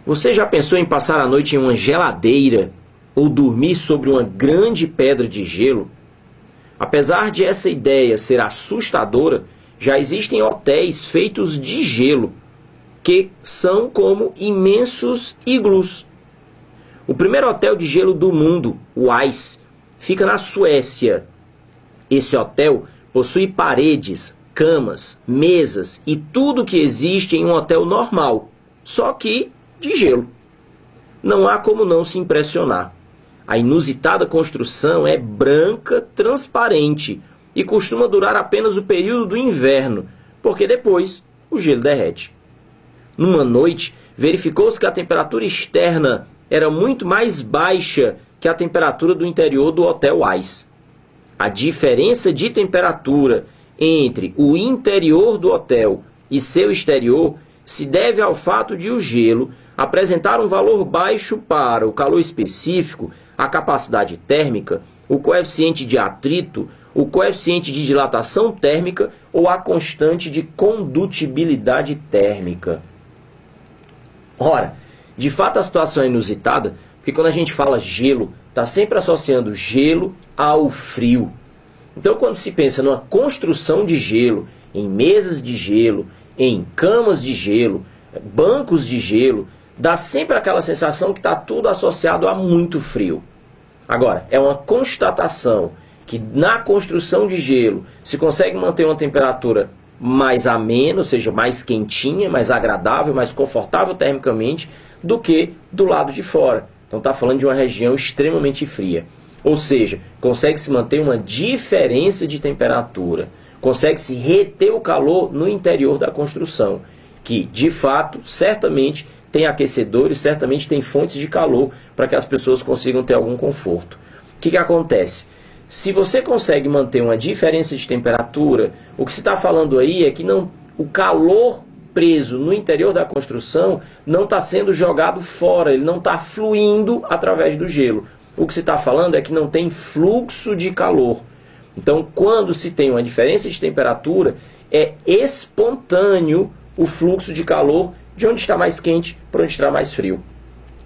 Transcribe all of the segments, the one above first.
Você já pensou em passar a noite em uma geladeira ou dormir sobre uma grande pedra de gelo? Apesar de essa ideia ser assustadora, já existem hotéis feitos de gelo, que são como imensos iglus. O primeiro hotel de gelo do mundo, o Ice, fica na Suécia. Esse hotel possui paredes, camas, mesas e tudo que existe em um hotel normal, só que de gelo. Não há como não se impressionar. A inusitada construção é branca, transparente e costuma durar apenas o período do inverno, porque depois o gelo derrete. Numa noite, verificou-se que a temperatura externa era muito mais baixa que a temperatura do interior do Hotel Ice. A diferença de temperatura entre o interior do hotel e seu exterior se deve ao fato de o gelo apresentar um valor baixo para o calor específico, a capacidade térmica, o coeficiente de atrito, o coeficiente de dilatação térmica ou a constante de condutibilidade térmica. Ora, de fato a situação é inusitada, porque quando a gente fala gelo, está sempre associando gelo ao frio. Então, quando se pensa numa construção de gelo, em mesas de gelo, em camas de gelo, bancos de gelo, dá sempre aquela sensação que está tudo associado a muito frio. Agora, é uma constatação que na construção de gelo se consegue manter uma temperatura mais amena, ou seja, mais quentinha, mais agradável, mais confortável termicamente, do que do lado de fora. Então está falando de uma região extremamente fria. Ou seja, consegue-se manter uma diferença de temperatura, consegue-se reter o calor no interior da construção, que de fato, certamente, tem aquecedores, certamente tem fontes de calor para que as pessoas consigam ter algum conforto. O que acontece? Se você consegue manter uma diferença de temperatura, o que se está falando aí é que o calor preso no interior da construção não está sendo jogado fora, ele não está fluindo através do gelo. O que se está falando é que não tem fluxo de calor. Então, quando se tem uma diferença de temperatura, é espontâneo o fluxo de calor de onde está mais quente para onde está mais frio.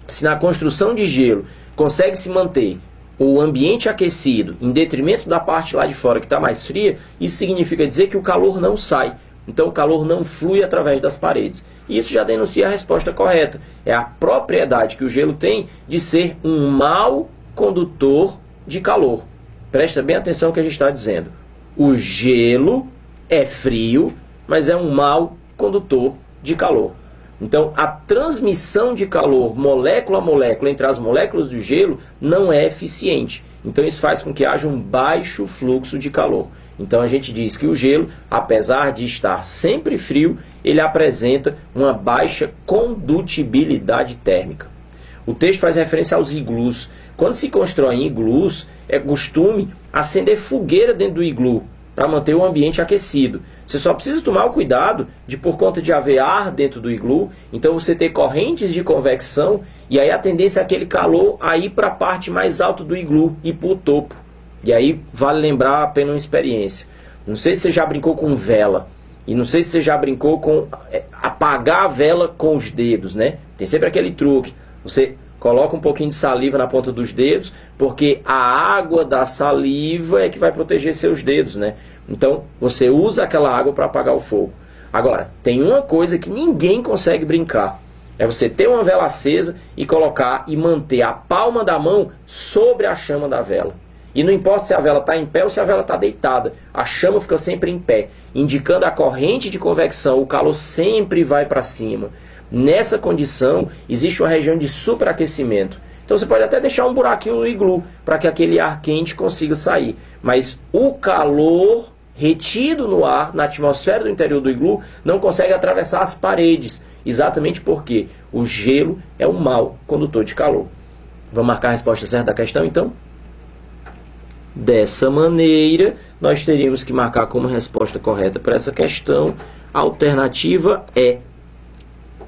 Se na construção de gelo consegue se manter o ambiente aquecido em detrimento da parte lá de fora que está mais fria, isso significa dizer que o calor não sai. Então o calor não flui através das paredes. E isso já denuncia a resposta correta. É a propriedade que o gelo tem de ser um mau condutor de calor. Presta bem atenção no que a gente está dizendo. O gelo é frio, mas é um mau condutor de calor. Então, a transmissão de calor molécula a molécula entre as moléculas do gelo não é eficiente. Então, isso faz com que haja um baixo fluxo de calor. Então, a gente diz que o gelo, apesar de estar sempre frio, ele apresenta uma baixa condutibilidade térmica. O texto faz referência aos iglus. Quando se constrói iglus, é costume acender fogueira dentro do iglu para manter o ambiente aquecido. Você só precisa tomar o cuidado de, por conta de haver ar dentro do iglu, então você ter correntes de convecção e aí a tendência é aquele calor a ir para a parte mais alta do iglu e para o topo. E aí vale lembrar apenas uma experiência. Não sei se você já brincou com vela e não sei se você já brincou com apagar a vela com os dedos, né? Tem sempre aquele truque. Você coloca um pouquinho de saliva na ponta dos dedos, porque a água da saliva é que vai proteger seus dedos, né? Então, você usa aquela água para apagar o fogo. Agora, tem uma coisa que ninguém consegue brincar. É você ter uma vela acesa e colocar e manter a palma da mão sobre a chama da vela. E não importa se a vela está em pé ou se a vela está deitada. A chama fica sempre em pé, indicando a corrente de convecção. O calor sempre vai para cima. Nessa condição, existe uma região de superaquecimento. Então você pode até deixar um buraquinho no iglu para que aquele ar quente consiga sair. Mas o calor retido no ar, na atmosfera do interior do iglu, não consegue atravessar as paredes. Exatamente porque o gelo é um mau condutor de calor. Vamos marcar a resposta certa da questão, então? Dessa maneira, nós teríamos que marcar como resposta correta para essa questão. A alternativa é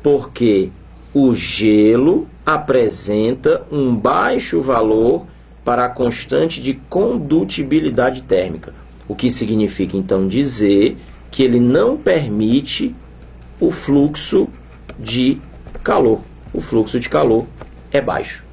porque o gelo apresenta um baixo valor para a constante de condutibilidade térmica, o que significa então dizer que ele não permite o fluxo de calor. o fluxo de calor é baixo.